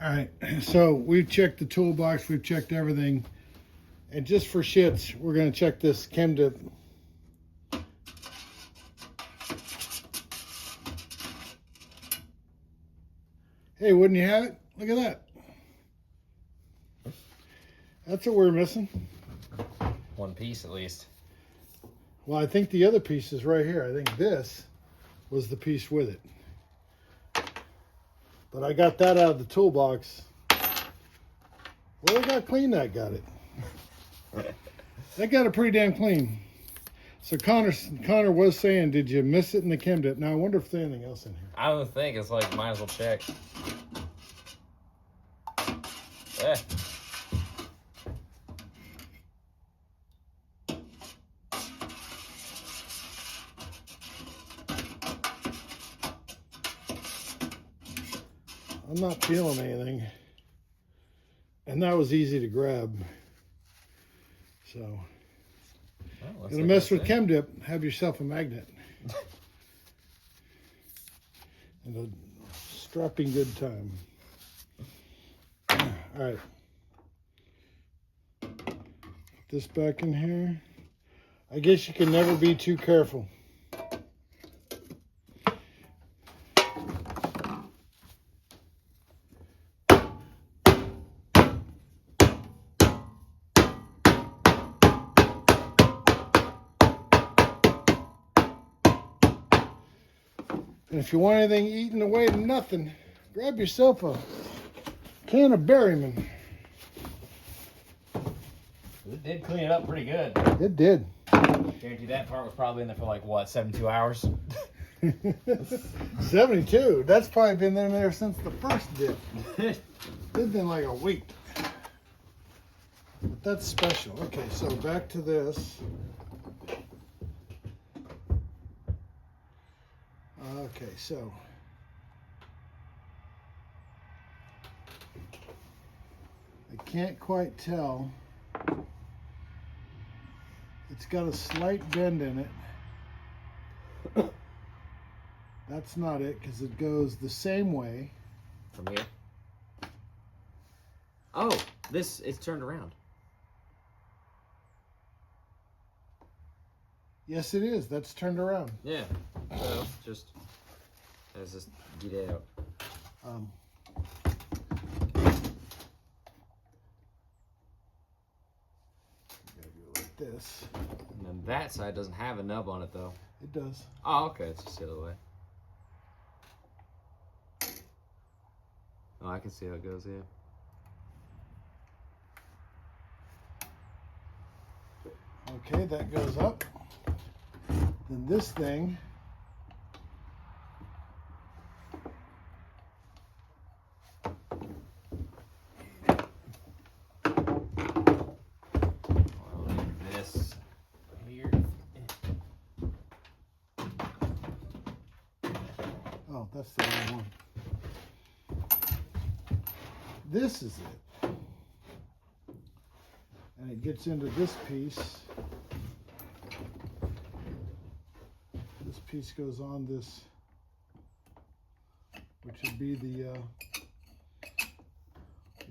All right, so we've checked the toolbox, we've checked everything, and just for shits, we're going to check this chem dip. Hey, wouldn't you have it? Look at that. That's what we're missing. One piece at least. Well, I think the other piece is right here. I think this was the piece with it. But I got that out of the toolbox. Well, look how clean that got it. That got it pretty damn clean. So Connor was saying, did you miss it in the chem dip? Now I wonder if there's anything else in here. I don't think it's like, might as well check. Yeah. I'm not feeling anything. And that was easy to grab. So, gonna mess with chem dip, have yourself a magnet. And a strapping good time. All right. Put this back in here. I guess you can never be too careful. And if you want anything eaten away to nothing, grab yourself a can of Berryman. It did clean it up pretty good. It did. Guarantee that part was probably in there for like, what, 72 hours? 72. That's probably been in there since the first dip. It's been like a week. But that's special. Okay, so back to this. Okay, so I can't quite tell. It's got a slight bend in it. That's not it, because it goes the same way. From here? Oh, it's turned around. Yes, it is. That's turned around. Yeah. So, just, let's just get it out. Gotta go like this. And then that side doesn't have a nub on it, though. It does. Oh, okay. It's just the other way. Oh, I can see how it goes, yeah. Okay, that goes up. Then this thing This here. oh, that's the wrong one. This is it. And it gets into this piece. This piece goes on this, which would be the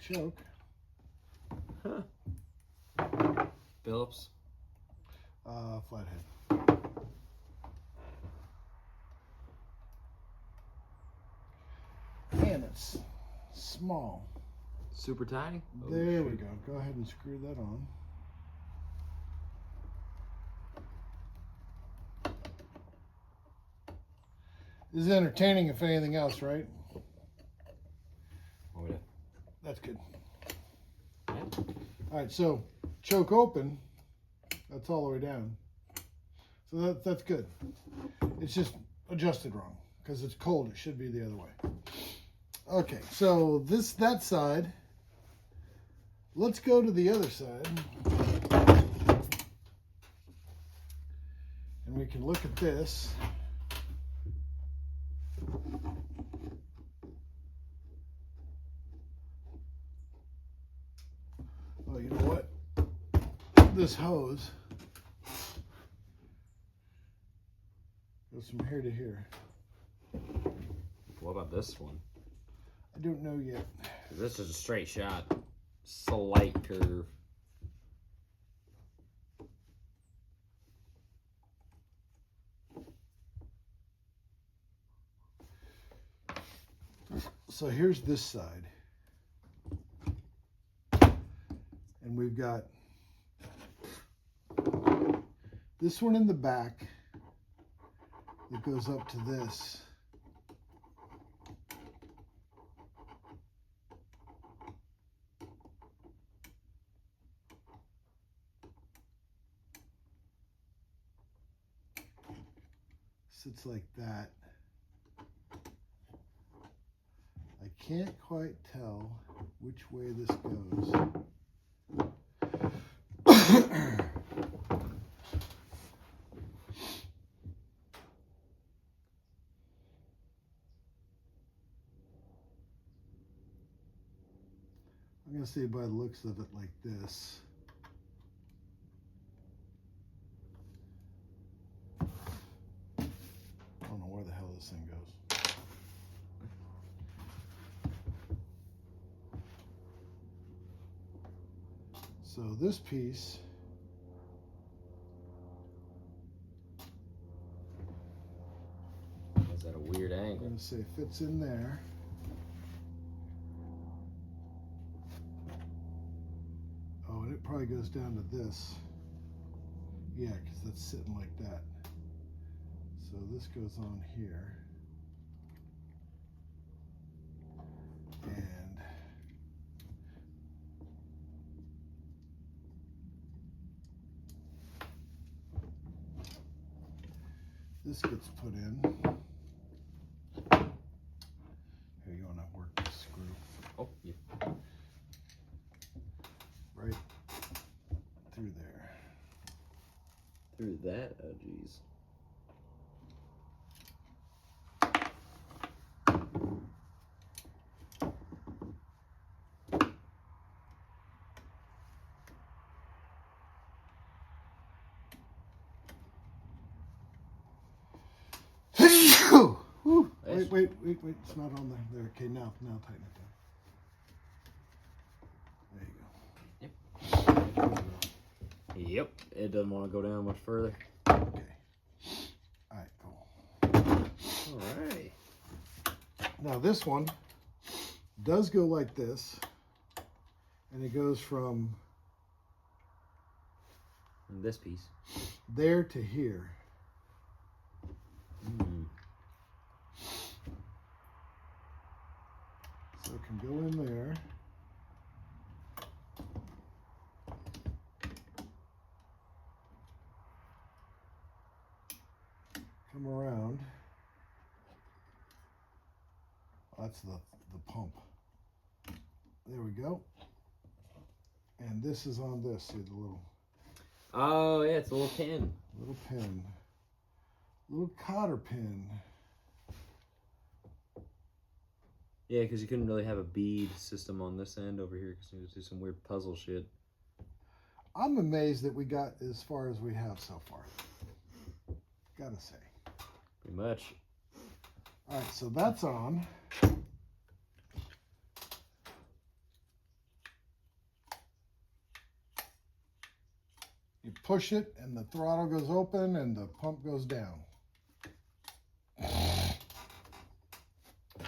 choke. Huh. Phillips. Flathead. Man, it's small. Super tiny? Oh, There we go. Go ahead and screw that on. This is entertaining if anything else, right? Oh, yeah. That's good. Yeah. All right, so choke open. That's all the way down. So that's good. It's just adjusted wrong because it's cold. It should be the other way. Okay, so that side. Let's go to the other side. And we can look at this. Oh, you know what? This hose goes from here to here. What about this one? I don't know yet. This is a straight shot. Slight curve. So here's this side. And we've got this one in the back that goes up to this. Sits like that. I can't quite tell which way this goes. I'm going to say by the looks of it like this. I don't know where the hell this thing goes. So this piece Is that a weird I'm angle? going to say fits in there. Oh, and it probably goes down to this. Yeah, because that's sitting like that. So this goes on here. And this gets put in. Here, you want to work this screw Oh, yeah. right through there. Through that? Oh, jeez. Wait, it's not on there. There, okay, now tighten it down. There you go. Yep. It doesn't want to go down much further. Okay. All right, cool. All right. Now this one does go like this, and it goes from And this piece. there to here. Mm. So it can go in there. Come around. That's the pump. There we go. And this is on this. See the little Oh, yeah, it's a little pin. pin. Little cotter pin. Yeah, because you couldn't really have a bead system on this end over here because you would do some weird puzzle shit. I'm amazed that we got as far as we have so far. Gotta say. Pretty much. All right, so that's on. You push it and the throttle goes open and the pump goes down.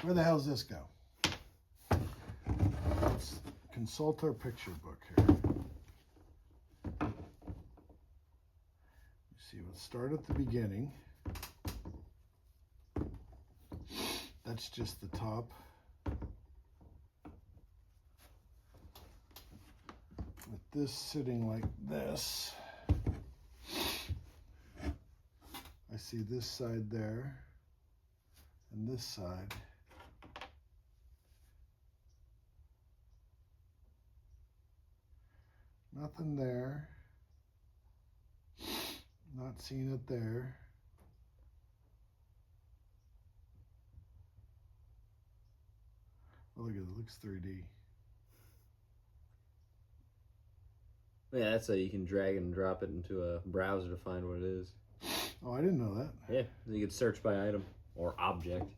Where the hell does this go? Let's consult our picture book here. You see, we'll start at the beginning. That's just the top. With this sitting like this. I see this side there and this side. Nothing there. Not seeing it there. Oh, look at it, it looks 3D. Yeah, that's how you can drag and drop it into a browser to find what it is. Oh, I didn't know that. Yeah, you could search by item or object.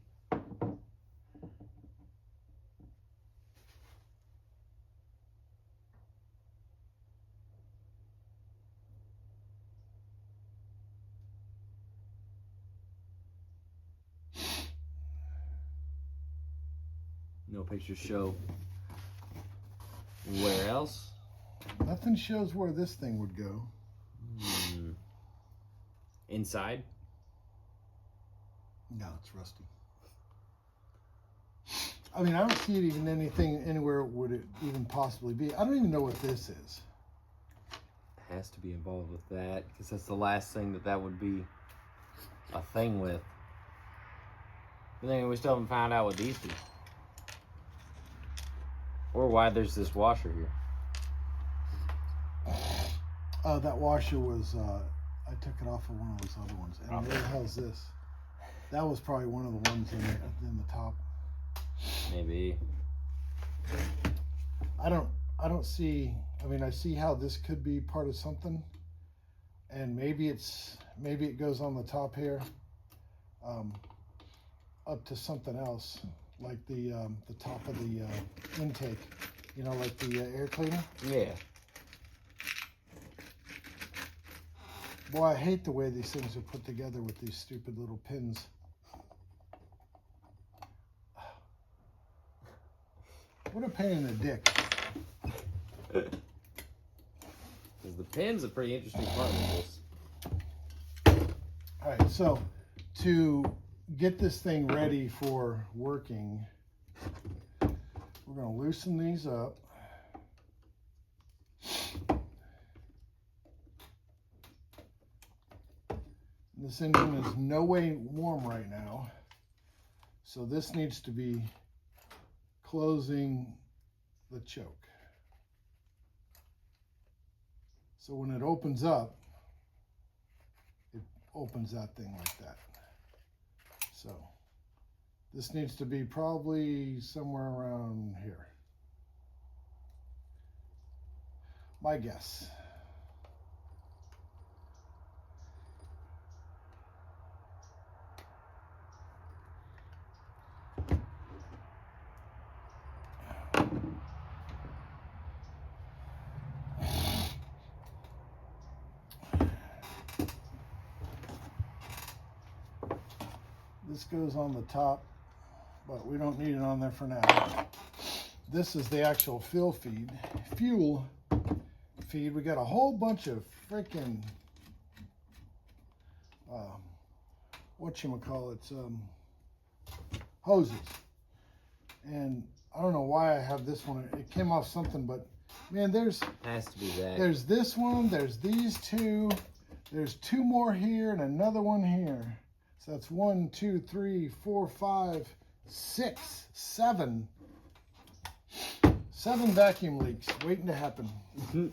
No pictures show where else. Nothing shows where this thing would go. Inside? No, it's rusty. I mean, I don't see it even anywhere would it even possibly be. I don't even know what this is. Has to be involved with that because that's the last thing that would be a thing with. But then we still haven't found out what these do. Or why there's this washer here. That washer was, I took it off of one of those other ones. And where the hell's this? That was probably one of the ones in the top. Maybe. I don't see, I mean, I see how this could be part of something. And maybe it goes on the top here, up to something else, like the top of the intake, you know, like the air cleaner. Yeah. Boy, I hate the way these things are put together with these stupid little pins. What a pain in the dick. Because the pin's a pretty interesting part of this. All right, so to get this thing ready for working, we're going to loosen these up. This engine is no way warm right now, so this needs to be closing the choke. So when it opens up, it opens that thing like that. So this needs to be probably somewhere around here. My guess. This goes on the top, but we don't need it on there for now. This is the actual fuel feed. We got a whole bunch of freaking hoses. And I don't know why I have this one. It came off something, but man, has to be that. There's this one, there's these two, there's two more here and another one here. So that's 1, 2, 3, 4, 5, 6, 7. 7 vacuum leaks waiting to happen. All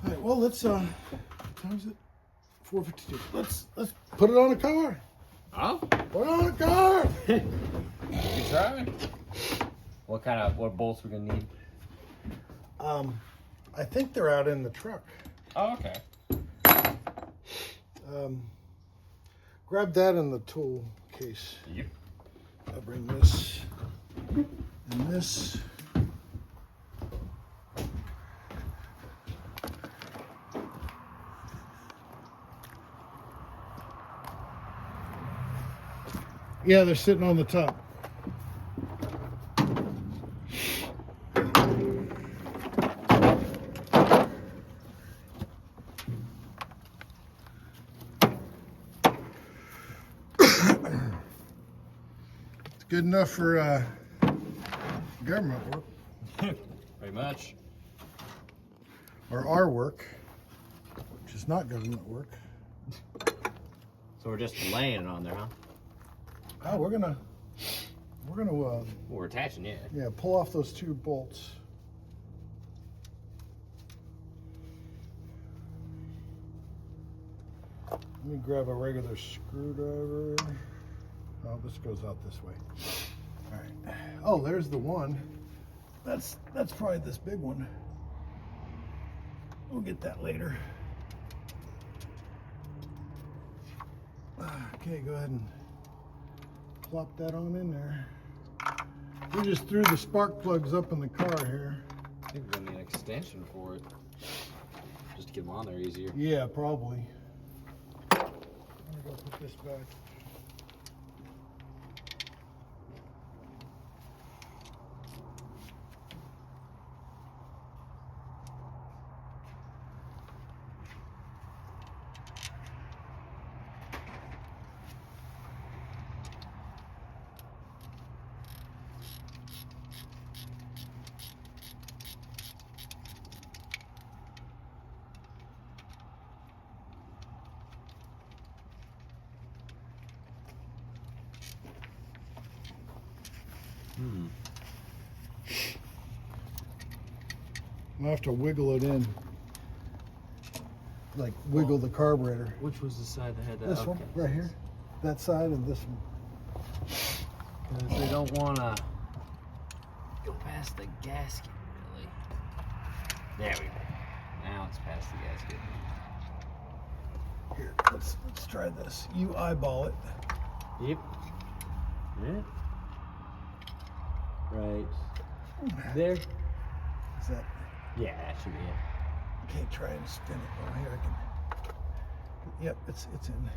right, well, let's what time is it? 4:52. Let's put it on a car. Oh? Put it on a car. You try? What bolts we're gonna need? I think they're out in the truck. Oh, okay. Grab that in the tool case. Yep. I'll bring this and this. Yeah, they're sitting on the top. It's good enough for government work. Pretty much. Or our work, which is not government work. So we're just laying it on there, huh? Oh, we're gonna We're attaching it. yeah, pull off those 2 bolts. Let me grab a regular screwdriver. Oh, this goes out this way. All right. Oh, there's the one. That's probably this big one. We'll get that later. Okay, go ahead and plop that on in there. We just threw the spark plugs up in the car here. I think we're gonna need an extension for it. Just to get them on there easier. Yeah, probably. I'm gonna go put this back. I have to wiggle it in, like wiggle the carburetor. Which was the side that had that? This one, right here. That side and this one. Because they don't want to go past the gasket, really. There we go. Now it's past the gasket. Here, let's try this. You eyeball it. Yep. Yeah. Right there. Is that? Yeah, that should be it. Can't try and spin it. Oh, here I can. Yep, it's in.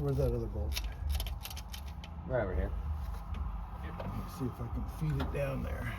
Where's that other bolt? Right over here. Let's see if I can feed it down there.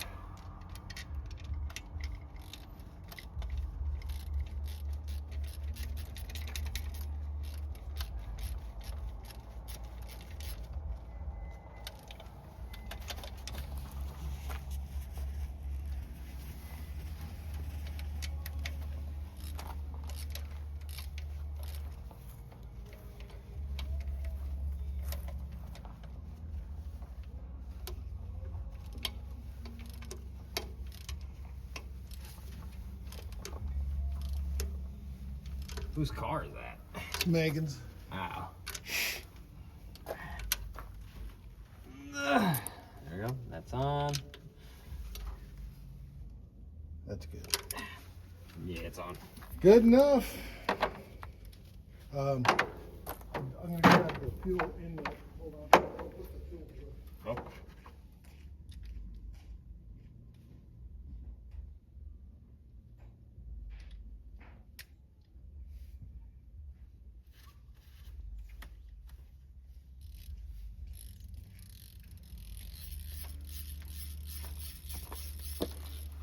Whose car is that? Megan's. Wow. There we go. That's on. That's good. Yeah, it's on. Good enough. I'm gonna grab the fuel in the. Hold on. I'll put the fuel through. Oh.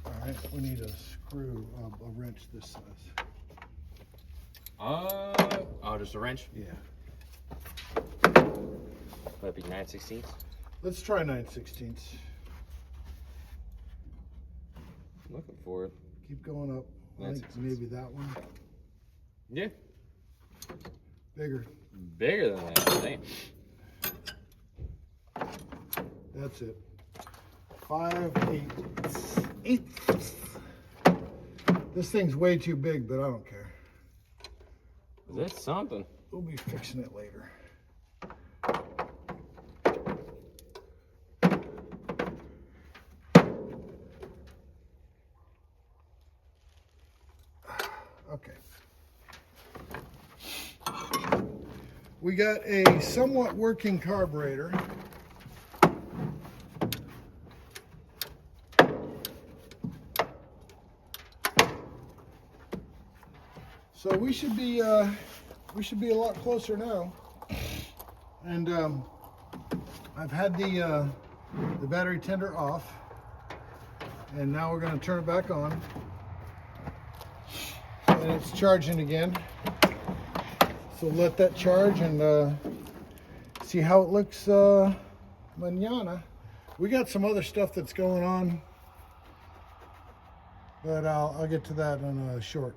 All right, we need a screw, a wrench this size. Oh, just a wrench? Yeah. Would it be 9/16? Let's try 9/16. Looking for it. Keep going up. I think 9/16. maybe that one. Yeah. Bigger. Bigger than that. Damn. That's it. 5/8. Eighths. This thing's way too big, but I don't care. That's something. We'll be fixing it later. Okay. We got a somewhat working carburetor. So we should be a lot closer now. And I've had the battery tender off, and now we're going to turn it back on, and it's charging again. So let that charge and see how it looks mañana. We got some other stuff that's going on, but I'll get to that on a short.